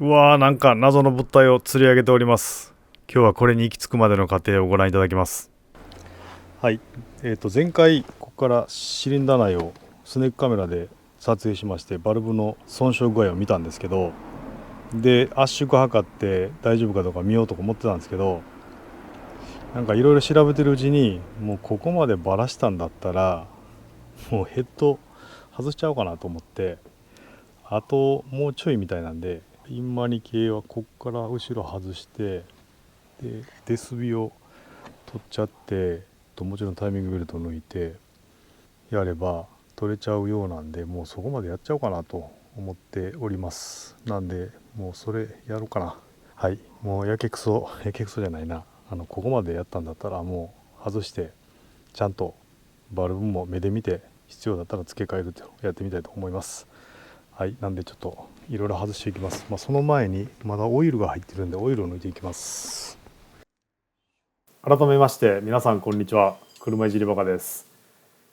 うわー、なんか謎の物体を釣り上げております。今日はこれに行き着くまでの過程をご覧いただきます。はい、前回ここからシリンダー内をスネークカメラで撮影しまして、バルブの損傷具合を見たんですけど、で圧縮測って大丈夫かどうか見ようとか思ってたんですけど、なんかいろいろ調べてるうちに、もうここまでバラしたんだったらもうヘッド外しちゃおうかなと思って、あともうちょいみたいなんで、ピンマニ系はこっから後ろ外して、でデスビを取っちゃって、もちろんタイミングベルト抜いてやれば取れちゃうようなんで、もうそこまでやっちゃおうかなと思っております。なんでもうそれやろうかな。はい、もうやけくそじゃないな、ここまでやったんだったらもう外して、ちゃんとバルブも目で見て、必要だったら付け替えるとやってみたいと思います。はい、なんでちょっといろいろ外していきます。その前にまだオイルが入ってるんで、オイルを抜いていきます。改めまして皆さんこんにちは。車いじりバカです。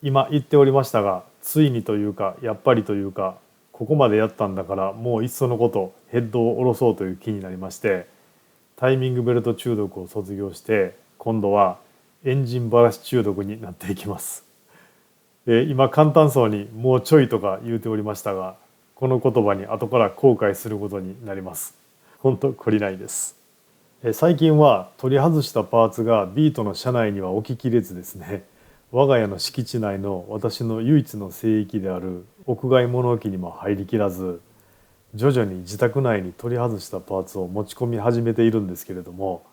今言っておりましたが、ついにというかやっぱりというか、ここまでやったんだからもういっそのことヘッドを下ろそうという気になりまして、タイミングベルト中毒を卒業して、今度はエンジンバラシ中毒になっていきます。今簡単そうにもうちょいとか言うておりましたが、この言葉に後から後悔することになります。本当懲りないです。最近は取り外したパーツがビートの車内には置ききれずですね、我が家の敷地内の私の唯一の聖域である屋外物置にも入りきらず、徐々に自宅内に取り外したパーツを持ち込み始めているんですけれども、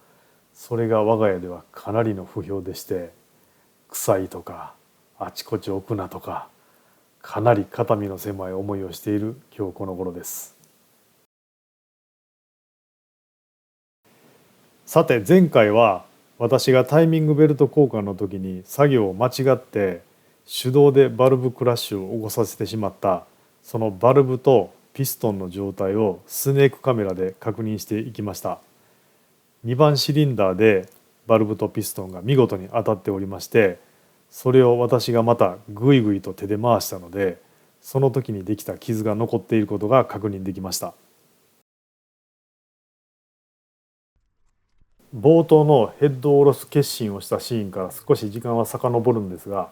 それが我が家ではかなりの不評でして、臭いとかあちこち置くなとか、かなり肩身の狭い思いをしている今日この頃です。さて前回は、私がタイミングベルト交換の時に作業を間違って手動でバルブクラッシュを起こさせてしまった、そのバルブとピストンの状態をスネークカメラで確認していきました。2番シリンダーでバルブとピストンが見事に当たっておりまして、それを私がまたグイグイと手で回したので、その時にできた傷が残っていることが確認できました。冒頭のヘッドを下ろす決心をしたシーンから少し時間は遡るんですが、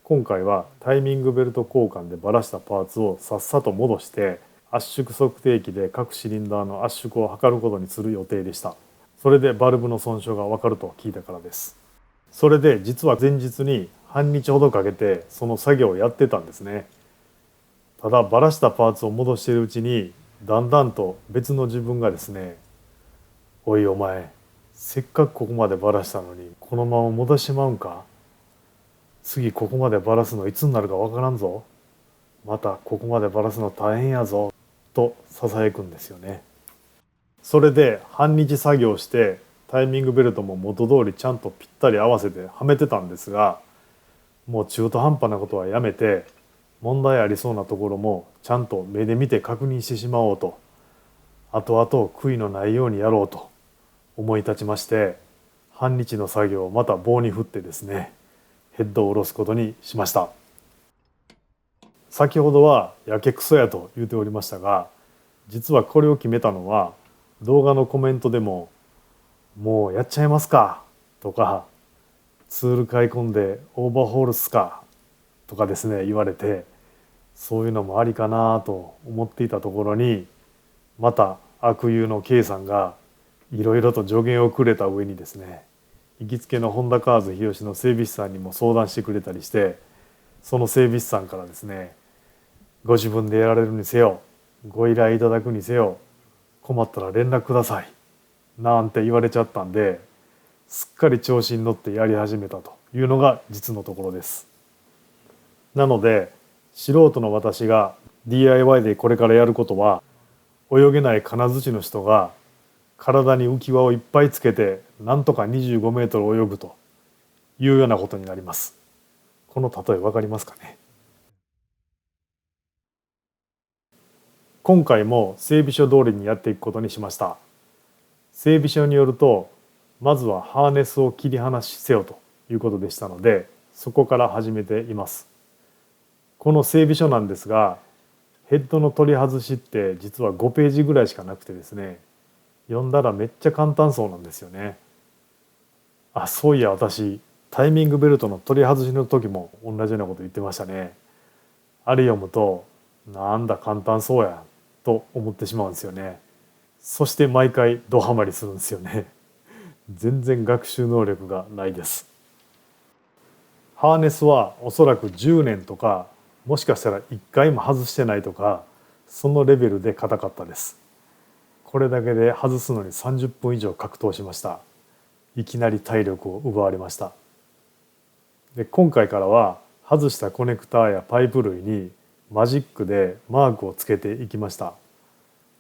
今回はタイミングベルト交換でバラしたパーツをさっさと戻して、圧縮測定器で各シリンダーの圧縮を測ることにする予定でした。それでバルブの損傷がわかると聞いたからです。それで実は前日に半日ほどかけてその作業をやってたんですね。ただバラしたパーツを戻しているうちに、だんだんと別の自分がですね、おいお前、せっかくここまでバラしたのにこのまま戻しまうんか、次ここまでバラすのいつになるかわからんぞ、またここまでバラすの大変やぞとささやくんですよね。それで半日作業して、タイミングベルトも元通りちゃんとぴったり合わせてはめてたんですが、もう中途半端なことはやめて、問題ありそうなところもちゃんと目で見て確認してしまおうと、後々悔いのないようにやろうと思い立ちまして、半日の作業をまた棒に振ってですね、ヘッドを下ろすことにしました。先ほどはやけくそやと言うておりましたが、実はこれを決めたのは、動画のコメントでももうやっちゃいますかとか、ツール買い込んでオーバーホールっすかとかですね言われて、そういうのもありかなと思っていたところに、また悪友の K さんがいろいろと助言をくれた上にですね、行きつけのホンダカーズ日吉の整備士さんにも相談してくれたりして、その整備士さんからですね、ご自分でやられるにせよ、ご依頼いただくにせよ、困ったら連絡くださいなんて言われちゃったんで、すっかり調子に乗ってやり始めたというのが実のところです。なので素人の私が DIY でこれからやることは、泳げない金槌の人が体に浮き輪をいっぱいつけてなんとか25メートル泳ぐというようなことになります。この例え分かりますかね。今回も整備書通りにやっていくことにしました。整備書によると、まずはハーネスを切り離しせよということでしたので、そこから始めています。この整備書なんですが、ヘッドの取り外しって実は5ページぐらいしかなくてですね、読んだらめっちゃ簡単そうなんですよね。あ、そういや私タイミングベルトの取り外しの時も同じようなこと言ってましたね。あれ読むとなんだ簡単そうやと思ってしまうんですよね。そして毎回ドハマりするんですよね。全然学習能力がないです。ハーネスはおそらく10年とか、もしかしたら1回も外してないとか、そのレベルで硬かったです。これだけで外すのに30分以上格闘しました。いきなり体力を奪われました。で、今回からは外したコネクターやパイプ類にマジックでマークをつけていきました。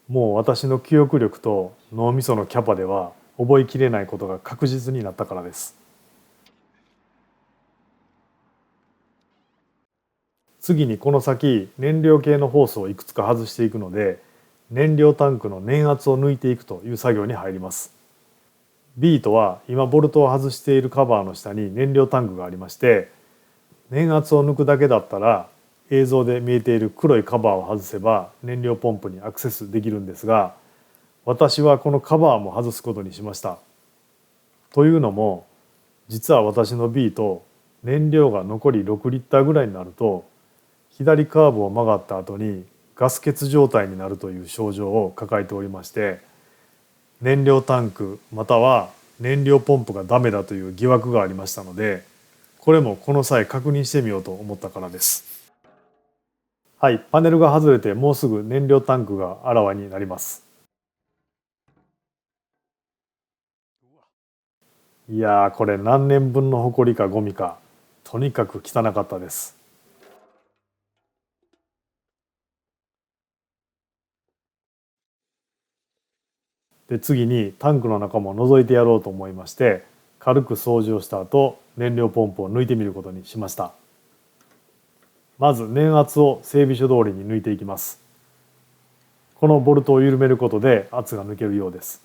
もう私の記憶力と脳みそのキャパでは覚えきれないことが確実になったからです。次にこの先燃料系のホースをいくつか外していくので、燃料タンクの粘圧を抜いていくという作業に入ります。ビートは今ボルトを外しているカバーの下に燃料タンクがありまして、粘圧を抜くだけだったら映像で見えている黒いカバーを外せば燃料ポンプにアクセスできるんですが、私はこのカバーも外すことにしました。というのも、実は私のビート燃料が残り6リッターぐらいになると、左カーブを曲がった後にガス欠状態になるという症状を抱えておりまして、燃料タンクまたは燃料ポンプがダメだという疑惑がありましたので、これもこの際確認してみようと思ったからです。はい、パネルが外れてもうすぐ燃料タンクがあらわになります。いやー、これ何年分のホコリかゴミか、とにかく汚かったです。で、次にタンクの中も覗いてやろうと思いまして、軽く掃除をした後、燃料ポンプを抜いてみることにしました。まず粘圧を整備書通りに抜いていきます。このボルトを緩めることで圧が抜けるようです。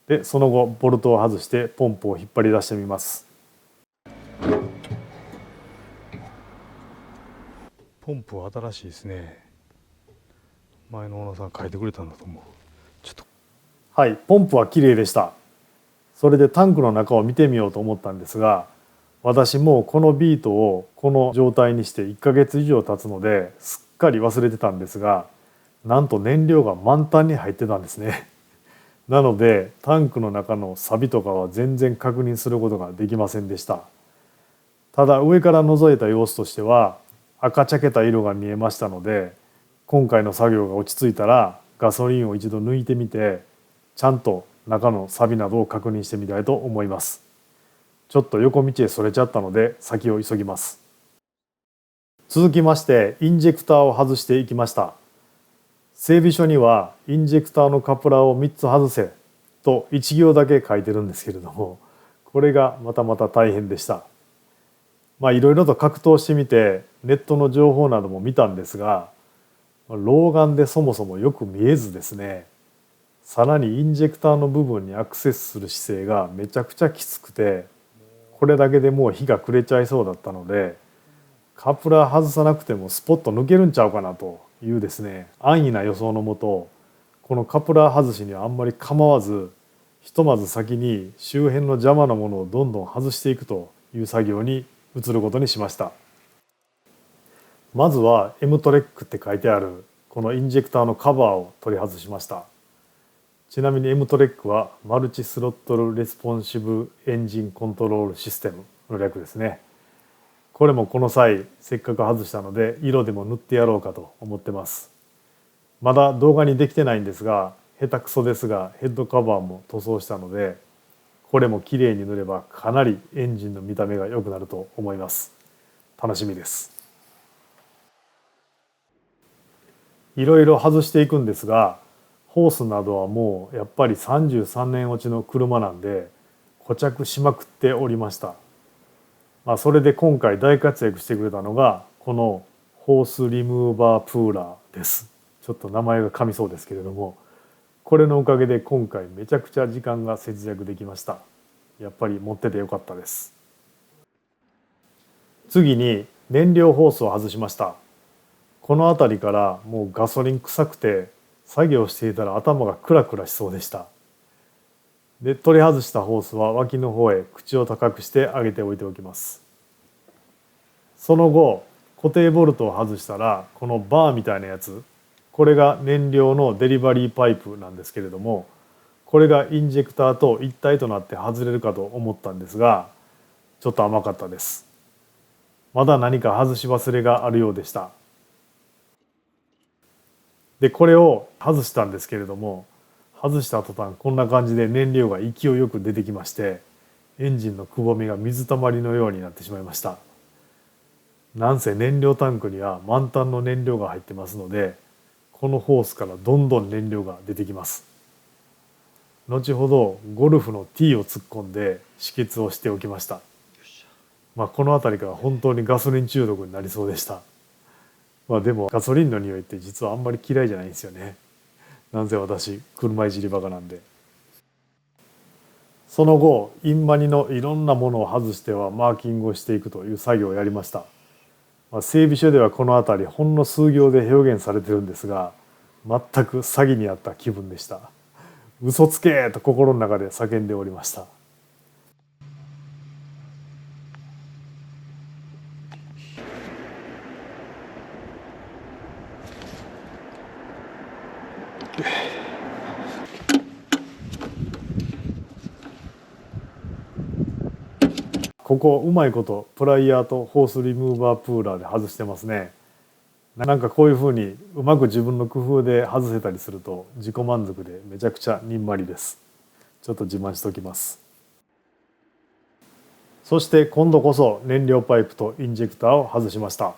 で、その後ボルトを外してポンプを引っ張り出してみます。ポンプは新しいですね。前のオーナーさん書いてくれたんだと思う。はい、ポンプは綺麗でした。それでタンクの中を見てみようと思ったんですが、私もこのビートをこの状態にして1ヶ月以上経つのですっかり忘れてたんですが、なんと燃料が満タンに入ってたんですね。なのでタンクの中の錆とかは全然確認することができませんでした。ただ上から覗いた様子としては赤茶けた色が見えましたので、今回の作業が落ち着いたらガソリンを一度抜いてみて、ちゃんと中の錆などを確認してみたいと思います。ちょっと横道へそれちゃったので先を急ぎます。続きましてインジェクターを外していきました。整備書にはインジェクターのカプラーを3つ外せと1行だけ書いてるんですけれども、これがまたまた大変でした。いろいろと格闘してみてネットの情報なども見たんですが、老眼でそもそもよく見えずですね、さらにインジェクターの部分にアクセスする姿勢がめちゃくちゃきつくて、これだけでもう日が暮れちゃいそうだったので、カプラー外さなくてもスポッと抜けるんちゃうかなというですね、安易な予想のもと、このカプラー外しにはあんまり構わず、ひとまず先に周辺の邪魔なものをどんどん外していくという作業に移ることにしました。まずは M トレックって書いてあるこのインジェクターのカバーを取り外しました。ちなみに M トレックはマルチスロットルレスポンシブエンジンコントロールシステムの略ですね。これもこの際せっかく外したので色でも塗ってやろうかと思ってます。まだ動画にできてないんですが、下手くそですがヘッドカバーも塗装したので、これも綺麗に塗ればかなりエンジンの見た目が良くなると思います。楽しみです。いろいろ外していくんですが、ホースなどはもうやっぱり33年落ちの車なんで固着しまくっておりました。それで今回大活躍してくれたのがこのホースリムーバープーラーです。ちょっと名前が噛みそうですけれども、これのおかげで今回めちゃくちゃ時間が節約できました。やっぱり持っててよかったです。次に燃料ホースを外しました。この辺りからもうガソリン臭くて作業していたら頭がクラクラしそうでした。で取り外したホースは脇の方へ口を高くして上げておいておきます。その後固定ボルトを外したらこのバーみたいなやつ、これが燃料のデリバリーパイプなんですけれども、これがインジェクターと一体となって外れるかと思ったんですが、ちょっと甘かったです。まだ何か外し忘れがあるようでした。でこれを外したんですけれども、外した途端こんな感じで燃料が勢いよく出てきまして、エンジンのくぼみが水たまりのようになってしまいました。なんせ燃料タンクには満タンの燃料が入ってますので、このホースからどんどん燃料が出てきます。後ほどゴルフのティーを突っ込んで止血をしておきました。この辺りから本当にガソリン中毒になりそうでした。でもガソリンの匂いって実はあんまり嫌いじゃないんですよね。なんせ私車いじりバカなんで。その後インマニのいろんなものを外してはマーキングをしていくという作業をやりました。整備書ではこの辺りほんの数行で表現されてるんですが、全く詐欺にあった気分でした。嘘つけと心の中で叫んでおりました。ここうまいことプライヤーとホースリムーバープーラーで外してますね。なんかこういうふうにうまく自分の工夫で外せたりすると自己満足でめちゃくちゃにんまりです。ちょっと自慢しておきます。そして今度こそ燃料パイプとインジェクターを外しました。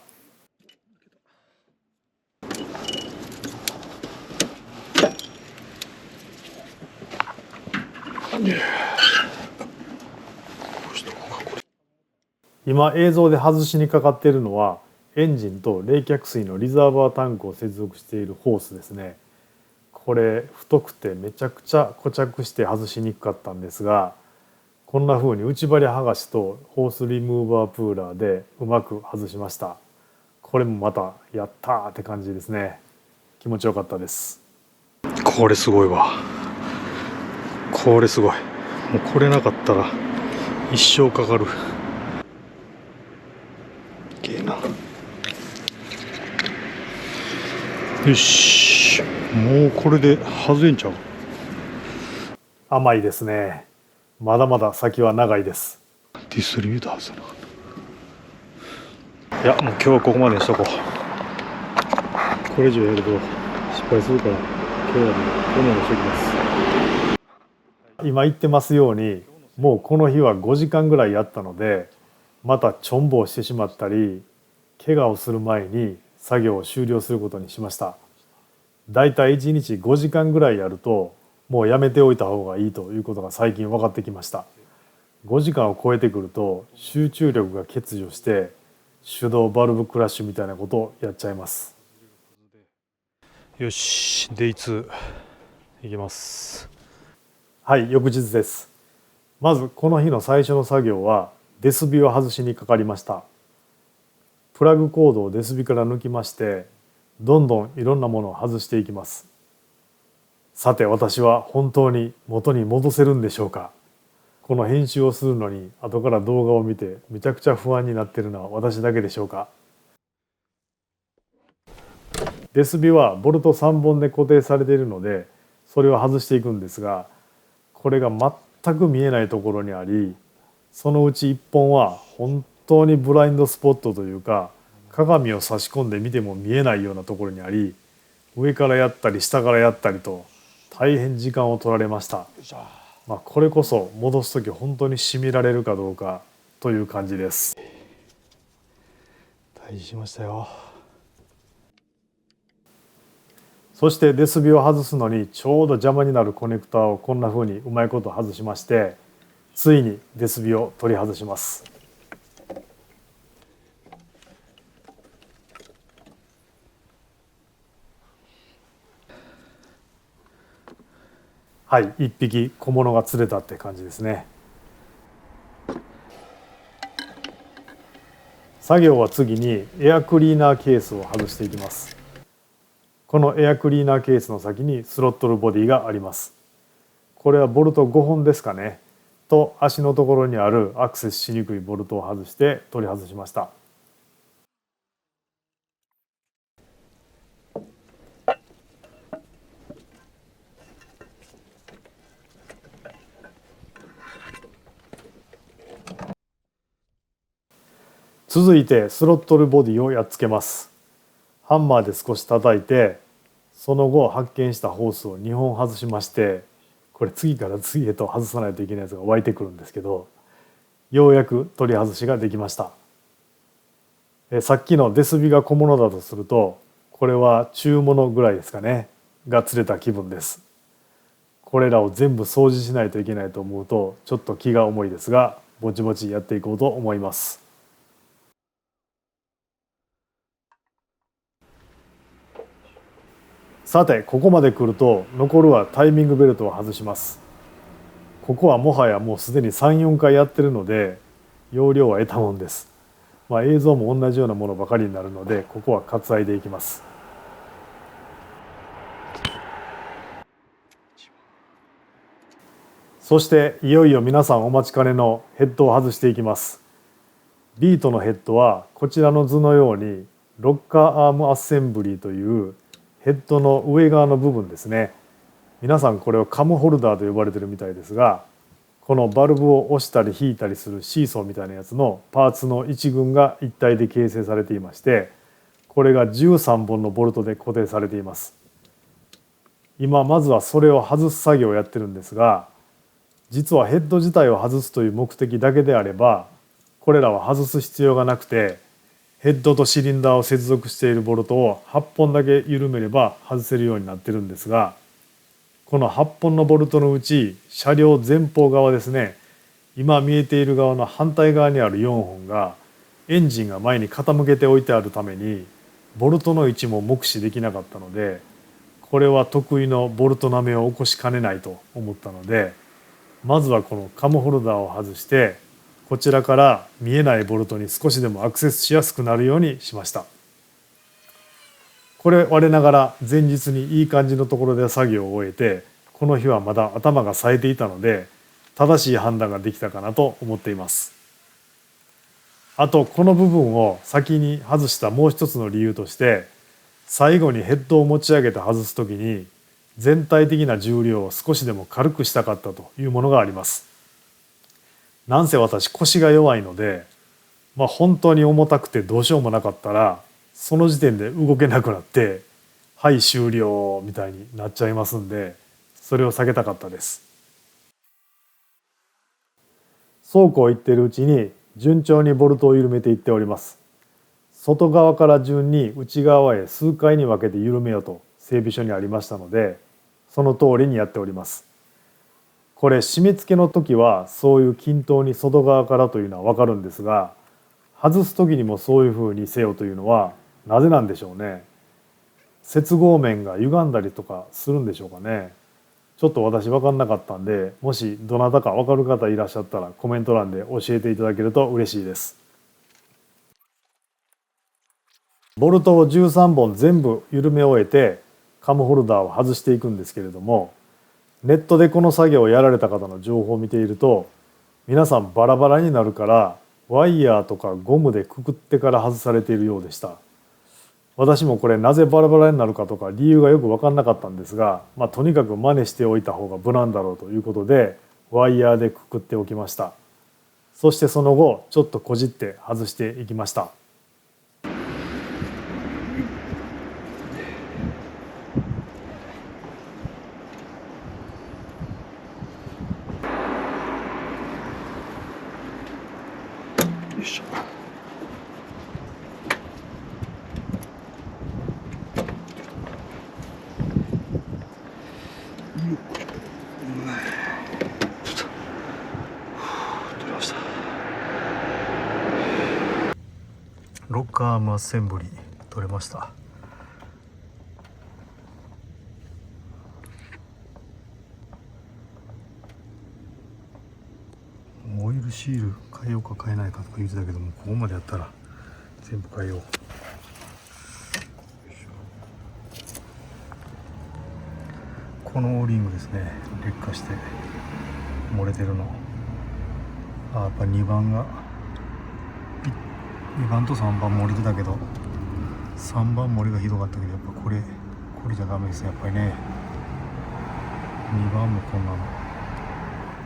今映像で外しにかかっているのはエンジンと冷却水のリザーバータンクを接続しているホースですね。これ太くてめちゃくちゃ固着して外しにくかったんですが、こんな風に内張り剥がしとホースリムーバープーラーでうまく外しました。これもまたやったーって感じですね。気持ちよかったです。これすごいわ。これすごい。もうこれなかったら一生かかる。なよし、もうこれで外れんちゃう。甘いですね。まだまだ先は長いです。ディストリビューター外さな。いや、もう今日はここまでにしとこう。これ以上やると失敗するから、今日はもうこのままにしておきます。今言ってますように、もうこの日は5時間ぐらいやったので、またちょんぼをしてしまったり怪我をする前に作業を終了することにしました。だいたい1日5時間ぐらいやるともうやめておいた方がいいということが最近分かってきました。5時間を超えてくると集中力が欠如して手動バルブクラッシュみたいなことをやっちゃいます。よし、デイ2いきます。はい、翌日です。まずこの日の最初の作業はデスビを外しにかかりました。プラグコードをデスビから抜きまして、どんどんいろんなものを外していきます。さて私は本当に元に戻せるんでしょうか。この編集をするのに後から動画を見てめちゃくちゃ不安になっているのは私だけでしょうか。デスビはボルト3本で固定されているのでそれを外していくんですが、これが全く見えないところにあり、そのうち1本は本当にブラインドスポットというか鏡を差し込んで見ても見えないようなところにあり、上からやったり下からやったりと大変時間を取られました。これこそ戻す時本当に締められるかどうかという感じです。退治しましたよ。そしてデスビを外すのにちょうど邪魔になるコネクタをこんな風にうまいこと外しまして、ついにデスビを取り外します。はい、一匹小物が釣れたって感じですね。作業は次にエアクリーナーケースを外していきます。このエアクリーナーケースの先にスロットルボディがあります。これはボルト5本ですかねと足のところにあるアクセスしにくいボルトを外して取り外しました。続いてスロットルボディをやっつけます。ハンマーで少し叩いて、その後発見したホースを2本外しまして、これ次から次へと外さないといけないやつが湧いてくるんですけど、ようやく取り外しができました。さっきのデスビが小物だとすると、これは中物ぐらいですかねが釣れた気分です。これらを全部掃除しないといけないと思うとちょっと気が重いですが、ぼちぼちやっていこうと思います。さてここまで来ると残るはタイミングベルトを外します。ここはもはやもうすでに 3,4 回やってるので要領は得たもんです。映像も同じようなものばかりになるのでここは割愛でいきます。そしていよいよ皆さんお待ちかねのヘッドを外していきます。ビートのヘッドはこちらの図のようにロッカーアームアッセンブリーというヘッドの上側の部分ですね。皆さんこれをカムホルダーと呼ばれてるみたいですが、このバルブを押したり引いたりするシーソーみたいなやつのパーツの一群が一体で形成されていまして、これが13本のボルトで固定されています。今まずはそれを外す作業をやってるんですが、実はヘッド自体を外すという目的だけであればこれらは外す必要がなくて、ヘッドとシリンダーを接続しているボルトを8本だけ緩めれば外せるようになってるんですが、この8本のボルトのうち車両前方側ですね、今見えている側の反対側にある4本がエンジンが前に傾けておいてあるためにボルトの位置も目視できなかったので、これは得意のボルトなめを起こしかねないと思ったので、まずはこのカムホルダーを外してこちらから見えないボルトに少しでもアクセスしやすくなるようにしました。これ我ながら前日にいい感じのところで作業を終えて、この日はまだ頭が冴えていたので正しい判断ができたかなと思っています。あとこの部分を先に外したもう一つの理由として、最後にヘッドを持ち上げて外す時に全体的な重量を少しでも軽くしたかったというものがあります。なんせ私腰が弱いので、本当に重たくてどうしようもなかったらその時点で動けなくなってはい終了みたいになっちゃいますんで、それを避けたかったです。そうこう言っているうちに順調にボルトを緩めていっております。外側から順に内側へ数回に分けて緩めようと整備書にありましたので、その通りにやっております。これ締め付けの時はそういう均等に外側からというのは分かるんですが、外す時にもそういうふうにせよというのはなぜなんでしょうね。接合面が歪んだりとかするんでしょうかね。ちょっと私分かんなかったんで、もしどなたか分かる方いらっしゃったらコメント欄で教えていただけると嬉しいです。ボルトを13本全部緩め終えてカムホルダーを外していくんですけれども、ネットでこの作業をやられた方の情報を見ていると、皆さんバラバラになるからワイヤーとかゴムでくくってから外されているようでした。私もこれなぜバラバラになるかとか理由がよく分かんなかったんですが、とにかく真似しておいた方が無難だろうということでワイヤーでくくっておきました。そしてその後ちょっとこじって外していきました。よいしょ。ロッカーアームアッセンブリ取れました。オイルシール変えようか変えないかとか言ってたけども、ここまでやったら全部変えよう。このオーリングですね、劣化して漏れてるの。やっぱ2番が2番と3番漏れてたけど、3番漏れがひどかったけど、やっぱこれじゃダメですね、やっぱりね。2番もこんなの、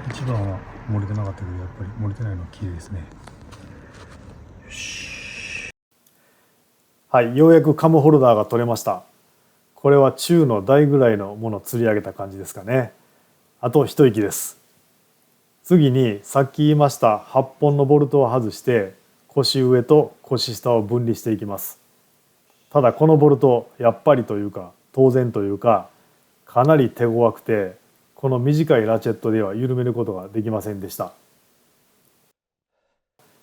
1番は漏れてなかったけど、やっぱり漏れてないのは綺麗ですね。よし。はい、ようやくカムホルダーが取れました。これは中の台ぐらいのものを釣り上げた感じですかね。あと一息です。次にさっき言いました8本のボルトを外して腰上と腰下を分離していきます。ただこのボルトやっぱりというか当然というかかなり手強くて、この短いラチェットでは緩めることができませんでした。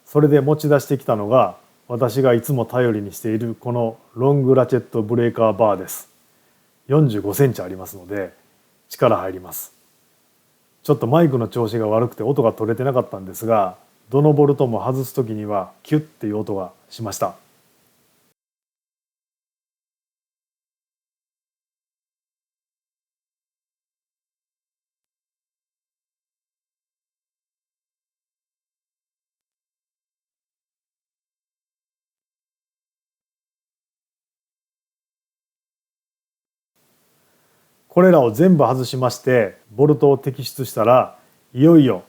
それで持ち出してきたのが私がいつも頼りにしているこのロングラチェットブレーカーバーです。45センチありますので力入ります。ちょっとマイクの調子が悪くて音が取れてなかったんですが、どのボルトも外す時にはキュッっていう音がしました。これらを全部外しましてボルトを摘出したら、いよいよ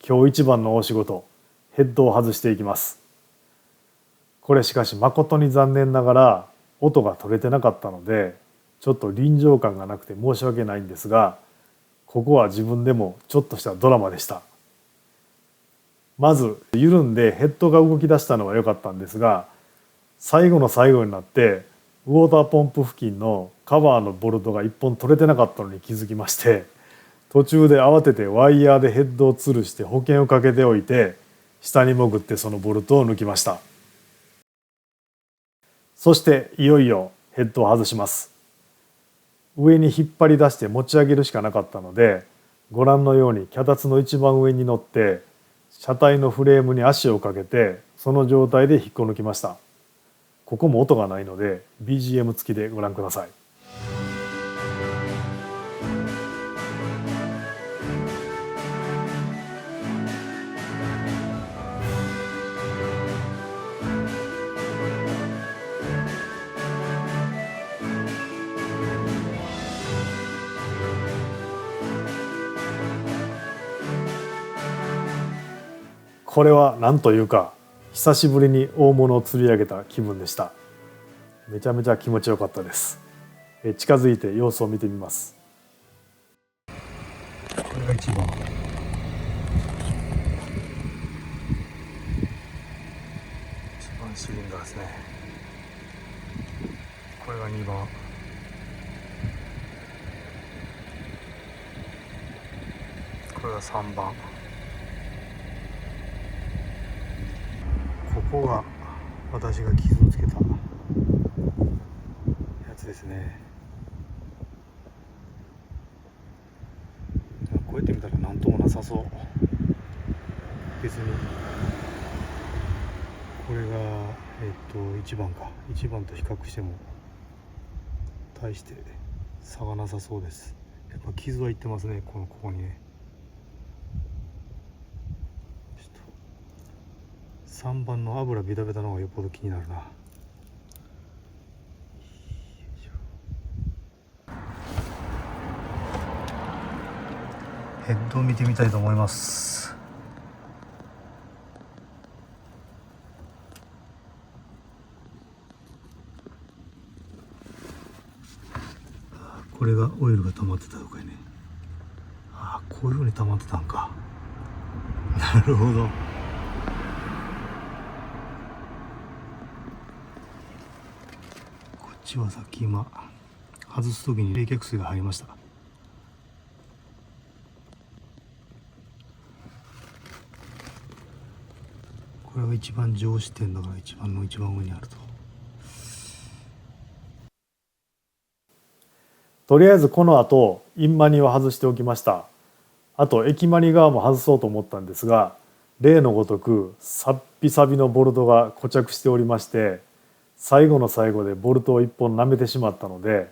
今日一番の大仕事、ヘッドを外していきます。これしかし誠に残念ながら音が取れてなかったので、ちょっと臨場感がなくて申し訳ないんですが、ここは自分でもちょっとしたドラマでした。まず緩んでヘッドが動き出したのは良かったんですが、最後の最後になってウォーターポンプ付近のカバーのボルトが1本取れてなかったのに気づきまして、途中で慌ててワイヤーでヘッドを吊るして保険をかけておいて、下に潜ってそのボルトを抜きました。そしていよいよヘッドを外します。上に引っ張り出して持ち上げるしかなかったので、ご覧のように脚立の一番上に乗って車体のフレームに足をかけて、その状態で引っこ抜きました。ここも音がないので BGM 付きでご覧ください。これは何というか久しぶりに大物を釣り上げた気分でした。めちゃめちゃ気持ちよかったです。近づいて様子を見てみます。これが1番、シリンダーですね。これが2番、これが3番、ここが私が傷をつけたやつですね。こうやって見たら何ともなさそう。別にこれが1番か、1番と比較しても大して差がなさそうです。やっぱ傷はいってますね、ここにね。3番の油ベタベタの方がよっぽど気になるな。ヘッドを見てみたいと思います。これがオイルが溜まってたとかね。こういう風に溜まってたんか。なるほど。こっちはさっき今外す時に冷却水が入りました。これは一番上視点だから一番上にあると。とりあえずこの後インマニを外しておきました。あと液マニ側も外そうと思ったんですが、例のごとくさっぴさびのボルトが固着しておりまして、最後の最後でボルトを一本舐めてしまったので、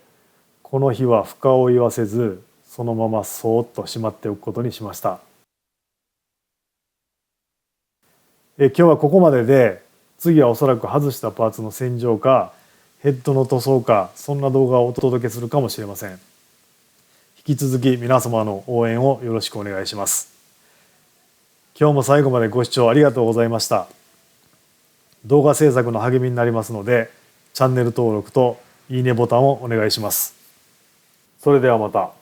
この日は深追いはせずそのままそーっとしまっておくことにしました。今日はここまでで、次はおそらく外したパーツの洗浄かヘッドの塗装か、そんな動画をお届けするかもしれません。引き続き皆様の応援をよろしくお願いします。今日も最後までご視聴ありがとうございました。動画制作の励みになりますので、チャンネル登録といいねボタンをお願いします。それではまた。